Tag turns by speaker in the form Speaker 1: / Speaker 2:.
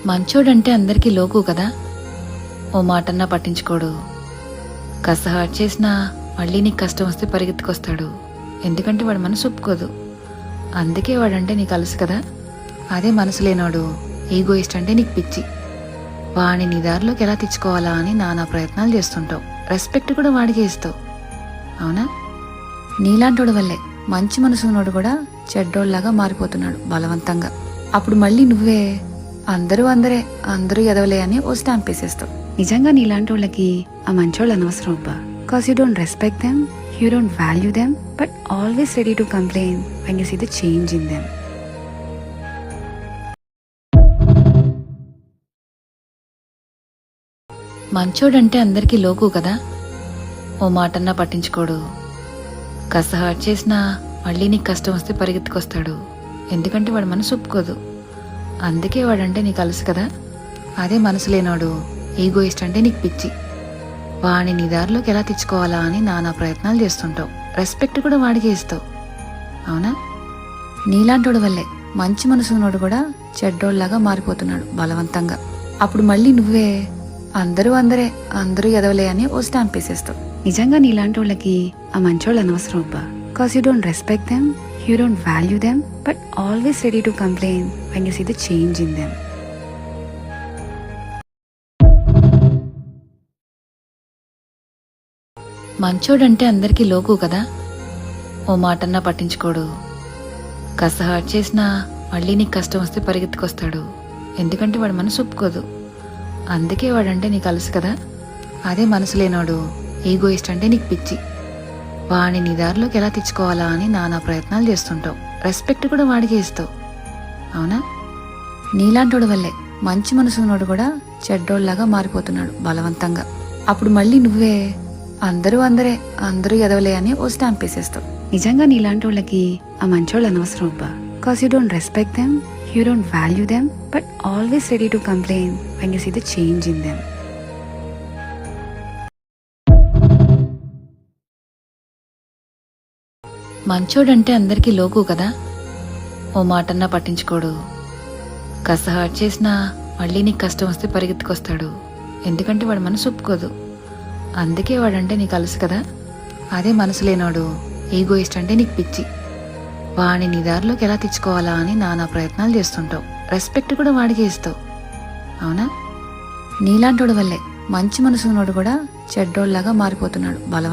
Speaker 1: మంచోడంటే అందరికీ లోకు కదా. ఓ మాటన్నా పట్టించుకోడు. కాస్త హర్ట్ చేసినా మళ్ళీ నీకు కష్టం వస్తే పరిగెత్తుకొస్తాడు. ఎందుకంటే వాడి మనసు ఒప్పుకోదు. అందుకే వాడంటే నీకు అలసు కదా. అదే మనసు లేనోడు ఈగోయిస్ట్ అంటే నీకు పిచ్చి. వాడిని నీ దారిలోకి ఎలా తెచ్చుకోవాలా అని నానా ప్రయత్నాలు చేస్తుంటావు. రెస్పెక్ట్ కూడా వాడికే ఇస్తావు. అవునా? నీలాంటోడు వల్లే మంచి మనసు ఉన్నోడు కూడా చెడ్డోళ్ళలాగా మారిపోతున్నాడు బలవంతంగా. అప్పుడు మళ్ళీ నువ్వే అందరూ ఎదవలే అని ఓ స్టాంప్ వేసేస్తావు. నిజంగా నీలాంటి వాళ్ళకి ఆ మంచోళ్ళు అనవసరం అబ్బా. Cause you don't respect them, you don't value them, but always ready to complain when you see the change in them. మంచోడంటే అందరికీ లోకు కదా. ఓ మాటన్నా పట్టించుకోడు. కాస్త హర్ట్ చేసినా మళ్ళీ నీకు కష్టం వస్తే పరిగెత్తుకొస్తాడు. ఎందుకంటే వాడి మనసు ఒప్పుకోదు. అందుకే వాడంటే నీకు అలసు కదా. అదే మనసు లేనోడు ఈగోయిస్ట్ అంటే నీకు పిచ్చి. వాడిని నీ దారిలోకి ఎలా తెచ్చుకోవాలా అని నానా ప్రయత్నాలు చేస్తుంటావు. రెస్పెక్ట్ కూడా వాడికే ఇస్తావు. అవునా? నీలాంటోడు వల్లే మంచి మనసు ఉన్నోడు కూడా చెడ్డోళ్ళలాగా మారిపోతున్నాడు బలవంతంగా. అప్పుడు మళ్ళీ నువ్వే అందరూ ఎదవలే అని ఓ స్టాంప్ వేసేస్తావు. నిజంగా నీలాంటి వాళ్ళకి ఆ మంచోళ్ళు అనవసరం అబ్బా. Cause you don't respect them, you don't value them, but always ready to complain when you see the change in them. మంచోడంటే అందరికీ లోకు కదా. ఓ మాటన్నా పట్టించుకోడు. కాస్త హర్ట్ చేసినా మళ్ళీ నీకు కష్టం వస్తే పరిగెత్తుకొస్తాడు. ఎందుకంటే వాడి మనసు ఒప్పుకోదు. అందుకే వాడంటే నీకు అలసు కదా. అదే మనసు లేనోడు ఈగోయిస్ట్ అంటే నీకు పిచ్చి. వాడిని నీ దారిలోకి ఎలా తెచ్చుకోవాలా అని నానా ప్రయత్నాలు చేస్తుంటావు. రెస్పెక్ట్ కూడా వాడికే ఇస్తావు. అవునా? నీలాంటోడు వల్లే మంచి మనసు ఉన్నోడు కూడా చెడ్డోళ్ళలాగా మారిపోతున్నాడు బలవంతంగా. అప్పుడు మళ్ళీ నువ్వే అందరూ ఎదవలే అని ఓ స్టాంప్ వేసేస్తావు. నిజంగా నీలాంటి వాళ్ళకి ఆ మంచోళ్ళు అనవసరం అబ్బా. Cause you don't respect them, you don't value them, but always ready to complain when you see the change in them. మంచోడంటే అందరికీ లోకు కదా. ఓ మాటన్నా పట్టించుకోడు. కాస్త హర్ట్ చేసినా మళ్ళీ నీకు కష్టం వస్తే పరిగెత్తుకొస్తాడు. ఎందుకంటే వాడి మనసు ఒప్పుకోదు. అందుకే వాడంటే నీకు అలసు కదా. అదే మనసు లేనోడు ఈగోయిస్ట్ అంటే నీకు పిచ్చి. వాడిని నీ దారిలోకి ఎలా తెచ్చుకోవాలా అని నానా ప్రయత్నాలు చేస్తుంటావు. రెస్పెక్ట్ కూడా వాడికే ఇస్తావు. అవునా? నీలాంటోడు వల్లే మంచి మనసు ఉన్నోడు కూడా చెడ్డోళ్ళలాగా మారిపోతున్నాడు బలవంతంగా.